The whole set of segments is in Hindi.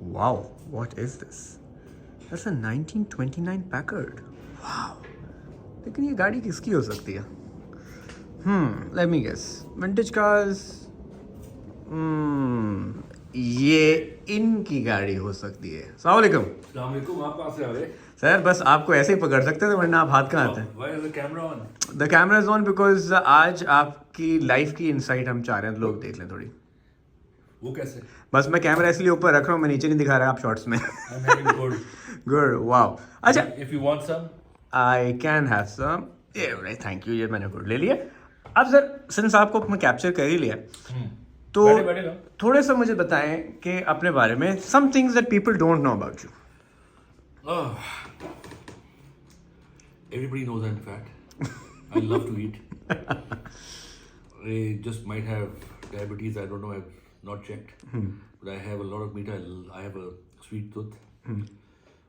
Wow, what is this? That's a 1929 Packard. Wow. लेकिन ये गाड़ी किसकी हो सकती है? Let me guess. Vintage cars. ये इनकी गाड़ी हो सकती है. अस्सलाम वालेकुम. अस्सलाम वालेकुम, आप कहाँ से आ रहे? सर बस आपको ऐसे ही पकड़ सकते थे वरना आप हाथ कहाँ आते हैं? Why is the camera on? The camera is on because आज आपकी लाइफ की इंसाइट हम चाह रहे हैं लोग देख लें थोड़ी. वो कैसे? बस मैं कैमरा इसलिए ऊपर रख रहा हूँ, मैं नीचे नहीं दिखा रहा आप शॉर्ट्स में. I'm having good. Good. Wow. अच्छा, If you want some, I can have some. ये थैंक यू, ये मैंने गुड ले लिया. अब सर सिंस आपको मैं कैप्चर कर ही लिया तो बैठे ना. थोड़े सा मुझे बताएं कि अपने बारे में some things that people don't know about you. Oh, everybody knows I'm fat. I love to eat. I just might have diabetes. I don't know. I've not checked. But I have a lot of meat. I have a sweet tooth.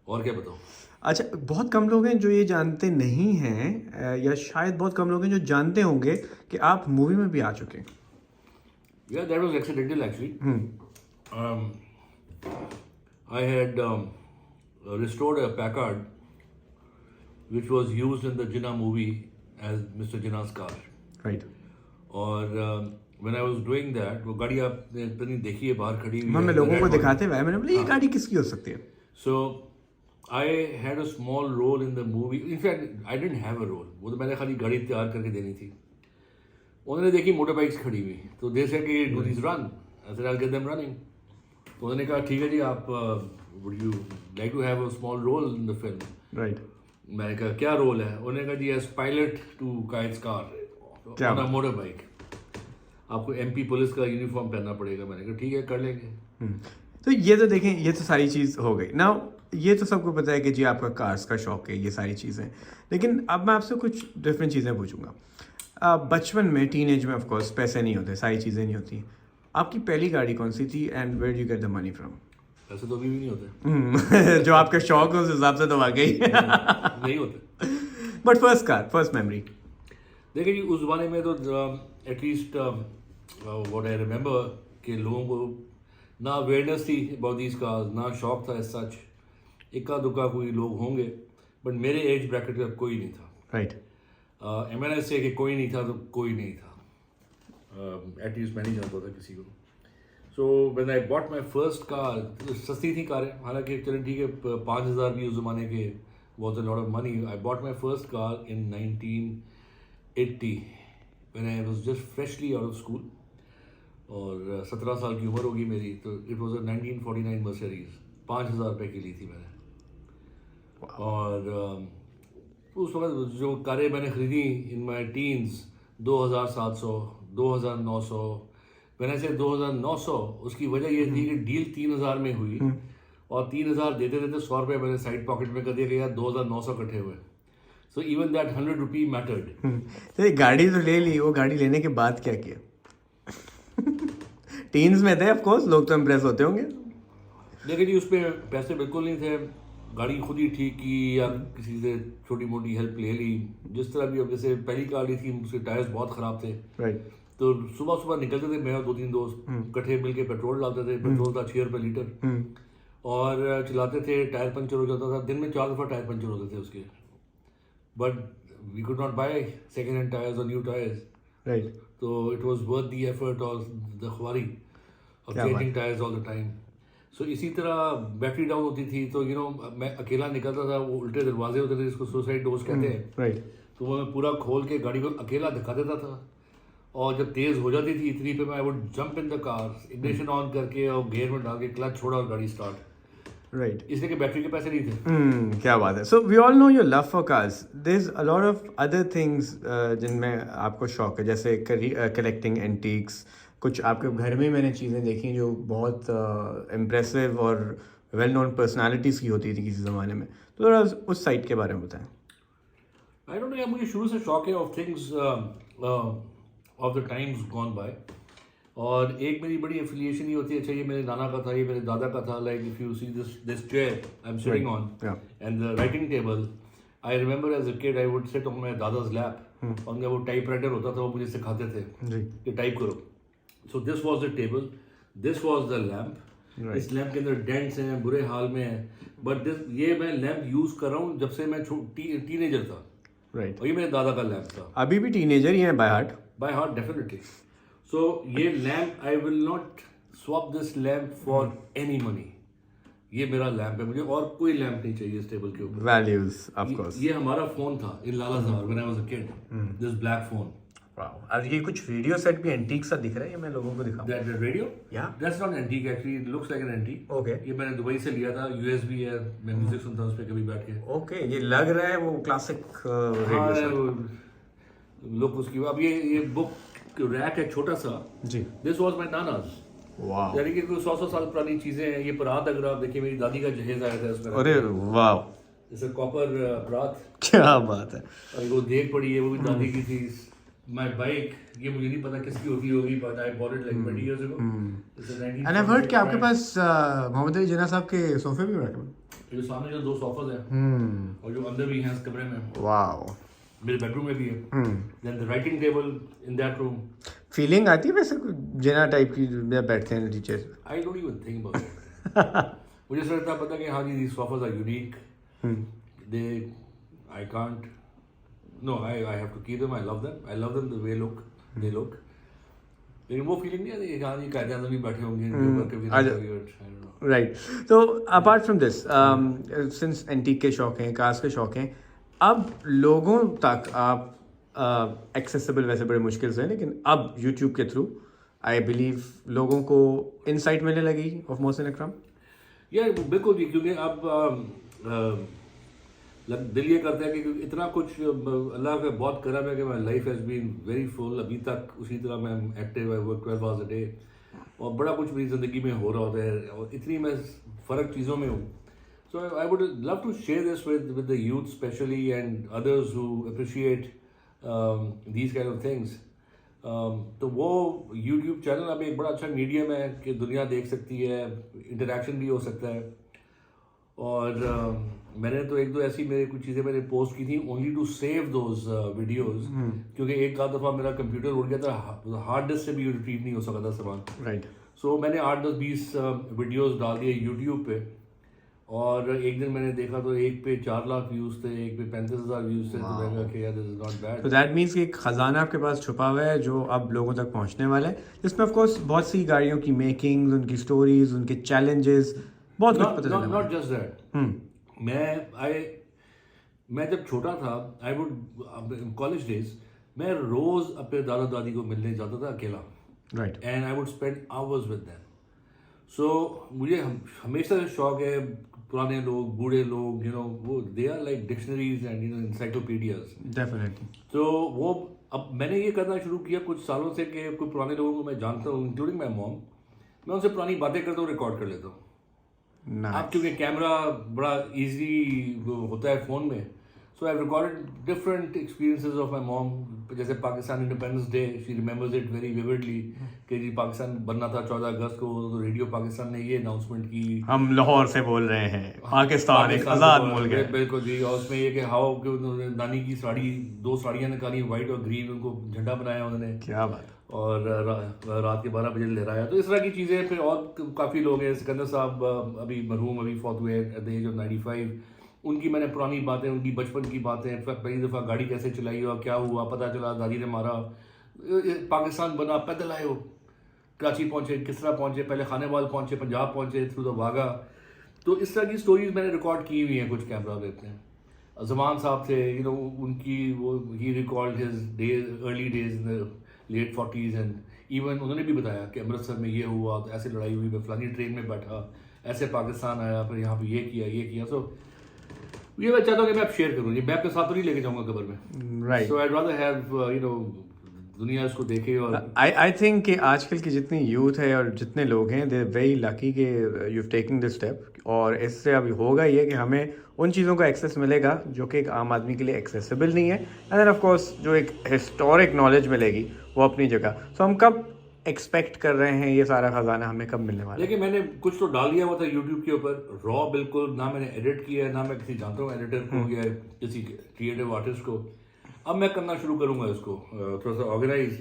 और क्या बताऊँ? अच्छा, बहुत कम लोग हैं जो ये जानते नहीं हैं या शायद बहुत कम लोग हैं जो जानते होंगे कि आप मूवी में भी आ चुके हैं. Yeah, that was accidental actually. I had restored a Packard which was used in the Jinnah movie as Mr. Jinnah's car. Right. और when I was doing that, वो गाड़ी आपने इतनी देखी है बाहर खड़ी हुई मैं है, लोगों red को one. दिखाते हुए मैंने बोला ये गाड़ी किसकी हो सकती है. So I had a small role in the movie. In fact, I didn't have a role. वो तो मैंने खाली गाड़ी तैयार करके देनी थी. उन्होंने देखी मोटर बाइक्स खड़ी हुई तो दे से कि do this run. I said I'll get them running. तो उन्होंने कहा ठीक है जी, आप would you like to have a small role in the film? Right. मैंने कहा क्या रोल है? उन्होंने कहा जी as pilot to kites car क्या ऑन अ बात? Motor bike. आपको एमपी पुलिस का यूनिफॉर्म पहनना पड़ेगा. मैंने कहा ठीक है, कर लेंगे. तो ये तो देखें, ये तो सारी चीज़ हो गई ना. ये तो सबको पता है कि जी आपका कार्स का शौक है, ये सारी चीज़ें. लेकिन अब मैं आपसे कुछ डिफरेंट चीज़ें पूछूंगा. बचपन में टीनेज में ऑफ कोर्स पैसे नहीं होते, सारी चीज़ें नहीं होती. आपकी पहली गाड़ी कौन सी थी and where you get the money from? ऐसे तो अभी भी नहीं होते. जो आपका शौक है उस हिसाब से तो वाकई. नहीं होते. But first car, first memory. देखिए जी, उस ज़माने में तो एटलीस्ट व्हाट आई रिमेंबर कि लोगों को ना अवेयरनेस थी अबाउट दीज कार्स, ना शौक था एज सच. इक्का दुक्का कोई लोग होंगे, बट मेरे एज ब्रैकेट का कोई नहीं था. राइट. एमएनएस से कि कोई नहीं था तो कोई नहीं था. एटलीस्ट मैं नहीं जानता था किसी को. So when I bought my first car, सस्ती थी कारें, हालांकि चलो ठीक है, 5,000 भी उस ज़माने के was a lot of money. I bought my first car in 1980 when I was just freshly out of school. और 17 साल की उम्र होगी मेरी. तो इट वॉज अ 1949 मर्सिडीज. 5,000 रुपये की ली थी मैंने. और उस वक्त जो कारें मैंने ख़रीदी इन माई टीन्स, 2,700, 2,900. मैंने से 2,900, उसकी वजह ये थी कि डील 3,000 में हुई और 3,000 देते देते 100 रुपये मैंने साइड पॉकेट में कर दिया कि यार 2,900 इकट्ठे हुए. So even that 100 rupee mattered. तो ये गाड़ी तो ले ली, वो गाड़ी लेने के बाद क्या किया? टीन्स में थे ऑफ कोर्स, लोग तो इम्प्रेस होते होंगे. देखिए जी, उस पर पैसे बिल्कुल नहीं थे. गाड़ी खुद ही ठीक की या किसी से छोटी मोटी हेल्प ले ली, जिस तरह भी. अब जैसे पहली कार ली थी, उसके टायर्स बहुत ख़राब थे. राइट. तो सुबह सुबह निकलते थे, मैं और 2-3 दोस्त इकट्ठे मिल के पेट्रोल डालते थे. पेट्रोल था 6 रुपये लीटर. और चलाते थे. टायर पंचर हो जाता था. दिन में 4 दफ़ा टायर पंचर होते थे उसके. But we could not buy second hand tyres और न्यू टायर्स. राइट. तो it was worth the effort और द ख्वारी ऑफ क्या बात. Changing tyres all the time. So इसी तरह बैटरी डाउन होती थी तो मैं अकेला निकलता था. वो उल्टे दरवाजे होते थे जिसको सुसाइड डोर्स कहते हैं. राइट. तो वो मैं पूरा खोल के गाड़ी को अकेला धक्का देता था. और जब तेज़ हो जाती थी इतनी पे, मैं I would jump in the car, ignition on करके और गियर में डाल के क्लच छोड़ा और गाड़ी स्टार्ट. राइट. इसलिए कि बैटरी के पैसे नहीं थे. क्या बात है. So we all know your love for cars. There is a lot of other things जिनमें आपको शौक है, जैसे कलेक्टिंग एंटीक्स. कुछ आपके घर में मैंने चीज़ें देखी जो बहुत इम्प्रेसिव और वेल नोन पर्सनालिटीज़ की होती थी किसी ज़माने में. तो थोड़ा उस साइड के बारे में बताएं. आई डोंट नो यार, मुझे शुरू से शौक है of things of the times gone by. और एक मेरी बड़ी एफिलिएशन ही होती है, अच्छा ये मेरे नाना का था, ये मेरे दादा का था. Like if you see this chair I am sitting on and the writing table, I remember as a kid I would sit on my दादाज लैप. और उनका वो टाइप राइटर होता था, वो मुझे सिखाते थे कि टाइप करो. So this was the table, this was the lamp, इस लैंप के अंदर डेंट्स हैं, बुरे हाल में है, बट ये मैं लैंप यूज कर रहा हूँ जब से मैं टीनेजर था, राइट। और ये मेरे दादा का लैंप था। अभी भी टीनेजर ही हैं by heart? By heart definitely. So ये lamp I will not swap this lamp for any money. ये मेरा लैंप है, मुझे और कोई लैंप नहीं चाहिए इस टेबल के ऊपर। Values of course. ये हमारा फोन था इन लाला साहब when I was a kid, this black phone. Wow, और ये कुछ वीडियो सेट भी एंटीक सा दिख रहा है, ये मैं लोगों को दिखाऊं। That radio, Yeah. That's not antique actually, it looks like an antique. Okay. ये मैंने दुबई से लिया था, यूएसबी है, मैं म्यूजिक सुनता हूं उस पे कभी बैठ के। ओके, ये लग रहा है वो क्लासिक रेडियो सेट। हाँ, लुक उसकी। अब ये बुक रैक है छोटा सा, जी। दिस वाज माय नानाज। वाओ, यानी कि कोई 100 साल पुरानी चीजें हैं। ये परात अगर आप देखिए, मेरी दादी का जहेज आया था उसमें। अरे वाओ, जैसे कॉपर परात, क्या बात है। और वो देख पड़ी है, वो भी दादी की थी। माय बाइक, ये मुझे नहीं पता किसकी होगी, but I bought it like 20 years ago. It's a 19 and I heard कि आपके पास मोहम्मद अली जिन्ना साहब के सोफे भी रखे हैं। जो सामने जो 2 सोफास हैं, और जो अंदर भी हैं इस कमरे में, वाओ। मेरे बेडरूम में भी है। Then the writing table in that room. Feeling आती है वैसे जिन्ना टाइप की जब बैठते हैं teachers? I don't even think about it. मुझे सिर्फ इतना पता कि हाँ जी, these sofas are unique. They, I can't. No, I have to keep them. I love them. I love them the way they look. लेकिन वो फीलिंग नहीं आती कि हाँ जी कायदे अंदर भी बैठे होंगे इनके ऊपर कभी I don't know. राइट। तो apart from this, since antique के शौक हैं, कार्स के शौक हैं, अब लोगों तक आप एक्सेसिबल वैसे बड़े मुश्किल से हैं, लेकिन अब यूट्यूब के थ्रू आई बिलीव लोगों को इनसाइट मिलने लगी ऑफ मोहसिन अकरम। या बिल्कुल जी, क्योंकि अब दिल ये करता है कि इतना कुछ अल्लाह का बहुत करम है कि my life has been very full. अभी तक उसी तरह मैं active, I work 12 hours a day, और बड़ा कुछ मेरी ज़िंदगी में हो रहा होता है, और इतनी मैं फ़र्क चीज़ों में हूँ। So I would love to share this with the youth specially and others who appreciate these kind of things. तो वो यूट्यूब चैनल अब एक बड़ा अच्छा मीडियम है कि दुनिया देख सकती है, इंटरेक्शन भी हो सकता है। और मैंने तो 1-2 ऐसी मेरे कुछ चीज़ें मैंने पोस्ट की थी only to save those videos, क्योंकि एक आध दफ़ा मेरा कंप्यूटर उड़ गया था, हार्ड डिस्क से भी रिट्रीव नहीं हो सका था सामान। राइट। सो मैंने 8-10-20 वीडियोस डाल दिए यूट्यूब पे, और एक दिन मैंने देखा तो एक पे 4 लाख व्यूज़ थे, एक पे 35,000 व्यूज़ थे। तो मैंने कहा कि यार दिस इज नॉट बैड। तो दैट मीन्स कि एक खजाना आपके पास छुपा हुआ है जो अब लोगों तक पहुंचने वाला है, जिसमें ऑफ कोर्स बहुत सी गाड़ियों की मेकिंग, उनकी स्टोरीज, उनके चैलेंजेस, बहुत कुछ पता चलने वाला नॉट जस्ट दैट। मैं जब छोटा था, आई वुड कॉलेज डेज, मैं रोज अपने दादा दादी को मिलने जाता था अकेला, right. And I would spend hours with them. So मुझे हमेशा से शौक है, पुराने लोग, बूढ़े लोग, वो they are like dictionaries and encyclopaedias. Definitely. तो वो अब मैंने ये करना शुरू किया कुछ सालों से कि कोई पुराने लोगों को मैं जानता हूँ, इंक्लूडिंग माई मॉम, मैं उनसे पुरानी बातें करता हूँ, रिकॉर्ड कर लेता हूँ। अब क्योंकि कैमरा बड़ा इजी होता है फ़ोन में, so I recorded different experiences of my mom. जैसे Pakistan independence day, she remembers it very vividly कि जी पाकिस्तान बनना था 14 अगस्त को, तो रेडियो पाकिस्तान ने ये अनाउंसमेंट की, हम लाहौर से बोल रहे हैं, पाकिस्तान एक आज़ाद मुल्क है। बिल्कुल जी। और उसमें ये कि हाउ कि उन्होंने नानी की साड़ी, 2 साड़ियाँ निकाली, वाइट और ग्रीन, उनको झंडा बनाया उन्होंने, क्या बात। और रात के 12 बजे लहराया। तो इस तरह की चीज़ें। फिर और काफ़ी लोग हैं, सिकंदर साहब अभी मरहूम, अभी फौत हुए एट द एज ऑफ 95। उनकी मैंने पुरानी बातें, उनकी बचपन की बातें, पहली दफ़ा गाड़ी कैसे चलाई और क्या हुआ, पता चला दादी ने मारा, पाकिस्तान बना, पैदल आए, वो कराची पहुँचे, किस तरह पहुँचे, पहले खानेवाल पहुँचे, पंजाब पहुँचे, थ्रू द वाघा। तो इस तरह की स्टोरीज मैंने रिकॉर्ड की हुई हैं कुछ कैमरा पे अपने। जमान साहब थे, उनकी वो ही record his days, early days in the late 40s, and even उन्होंने भी बताया कि अमृतसर में ये हुआ, तो ऐसे लड़ाई हुई, मैं फलानी ट्रेन में बैठा, ऐसे पाकिस्तान आया, फिर यहाँ पे ये किया। सो ये मैं चाहता हूँ कि मैं अब शेयर करूँ, ये मैं अपने साथ तो नहीं लेके जाऊँगा कब्र में। Right. So I rather have दुनिया इसको देखे। और आई थिंक कि आजकल की जितनी यूथ है और जितने लोग हैं, दे वेरी लकी कि यू टेकिंग दिस स्टेप, और इससे अभी होगा ये कि हमें उन चीज़ों का एक्सेस मिलेगा जो कि एक आम आदमी के लिए एक्सेसिबल नहीं है, एंड देन ऑफ कोर्स जो एक हिस्टोरिक नॉलेज मिलेगी वो अपनी जगह। सो हम कब एक्सपेक्ट कर रहे हैं ये सारा खजाना हमें कब मिलने वाला है? लेकिन मैंने कुछ तो डाल दिया हुआ था यूट्यूब के ऊपर, रॉ बिल्कुल, ना मैंने एडिट किया है, ना मैं किसी जानता हूँ एडिटर को या किसी क्रिएटिव आर्टिस्ट को। अब मैं करना शुरू करूँगा इसको थोड़ा सा ऑर्गेनाइज।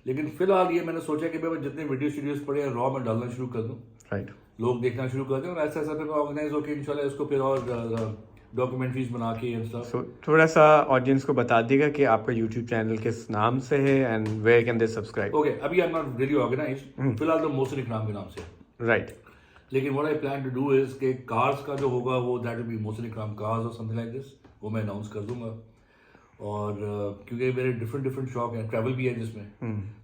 लेकिन फिलहाल ये मैंने सोचा कि मैं जितने वीडियोस पड़े हैं रॉ में डालना शुरू कर दूँ, राइट। लोग देखना शुरू करते हैं और ऐसा ऐसा फिर मैं ऑर्गेनाइज होकर इंशाल्लाह इसको फिर और डॉक्यूमेंट्रीज बना के एंड स्टफ। सो थोड़ा सा ऑडियंस को बता देगा कि आपका यूट्यूब चैनल किस नाम से है and where can they subscribe. Okay, अभी I am not really organised, फिलहाल तो मोहसिन इकराम के नाम से। राइट। लेकिन what I plan to do is कि कार्स का जो होगा वो that will be Mohsin Ikram cars और समथिंग लाइक दिस, वो मैं अनाउंस कर दूंगा। और क्योंकि मेरे डिफरेंट शौक हैं, ट्रैवल भी है जिसमें,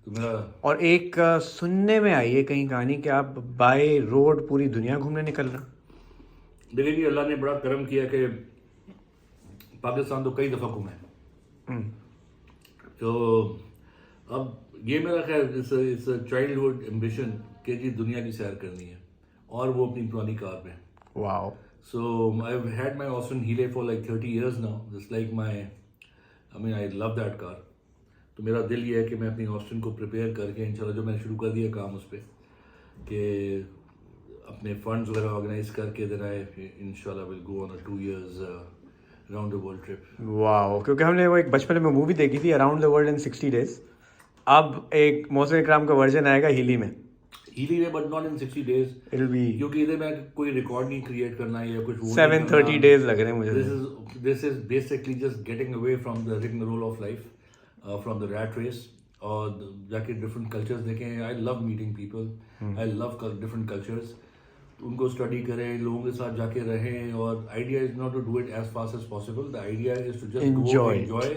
तो मेरा। और एक सुनने में आई है कहीं कहानी कि आप बाय रोड पूरी दुनिया घूमने निकल रहे हैं। देखिए जी, अल्लाह ने बड़ा करम किया कि पाकिस्तान तो कई दफ़ा घूमे, तो अब ये मेरा खैर इस चाइल्डहुड एम्बिशन कि जी दुनिया की सैर करनी है, और वो अपनी पुरानी कार में। Wow. So I've had my Austin Healey for like 30 years now. It's like I love that car. तो मेरा दिल ये है कि मैं अपनी ऑस्टिन को प्रिपेयर करके इंशाल्लाह, जो मैंने शुरू कर दिया काम उस पर, कि अपने फंड्स वगैरह ऑर्गेनाइज करके देन आई इंशाल्लाह will go on a 2 years round the world trip. Wow, क्योंकि हमने वो एक बचपन में मूवी देखी थी around the world in 60 days. अब एक मोहसिन इकराम का वर्जन आएगा हीली में, but not in 60 days, it will be क्योंकि इधर मैं कोई रिकॉर्ड नहीं क्रिएट करना है या कुछ 730 डेज लग रहे हैं मुझे। This is basically just getting away from the rigmarole of life, from the rat race, और जाके different cultures देखें। I love meeting people, I love different cultures, उनको स्टडी करें, लोगों के साथ जाके रहें, और idea is not to do it as fast as possible, the idea is to just go enjoy।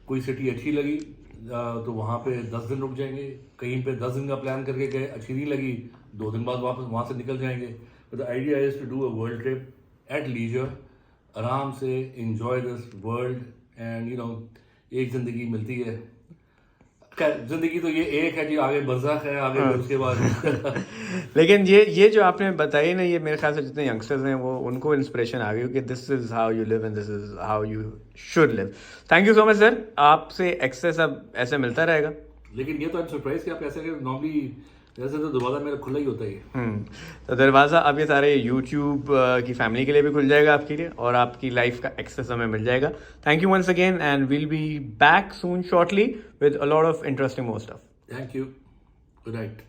कोई सिटी अच्छी लगी तो वहाँ पे 10 दिन रुक जाएंगे, कहीं पे 10 दिन का प्लान करके गए, अच्छी नहीं लगी 2 दिन बाद वापस वहाँ से निकल जाएंगे। But the idea is to do a world trip at leisure, आराम से एंजॉय दिस वर्ल्ड, एंड एक ज़िंदगी मिलती है। खैर ज़िंदगी तो ये एक है जी, आगे बरज़ख है, आगे उसके बाद लेकिन ये जो आपने बताई ना, ये मेरे ख्याल से जितने यंगस्टर्स हैं वो उनको इंस्पिरेशन आ गई कि this is how you live and this is how you should live. Thank you so much sir, आपसे एक्सेस अब ऐसे मिलता रहेगा। लेकिन ये तो आई सरप्राइज कि आप ऐसे, नॉर्मली जैसे तो दरवाज़ा मेरा खुला ही होता है। तो दरवाज़ा अब ये सारे यूट्यूब की फैमिली के लिए भी खुल जाएगा आपके लिए, और आपकी लाइफ का एक्सेस हमें मिल जाएगा। Thank you once again, and will be back soon shortly with a lot of interesting more stuff. Thank you, good night.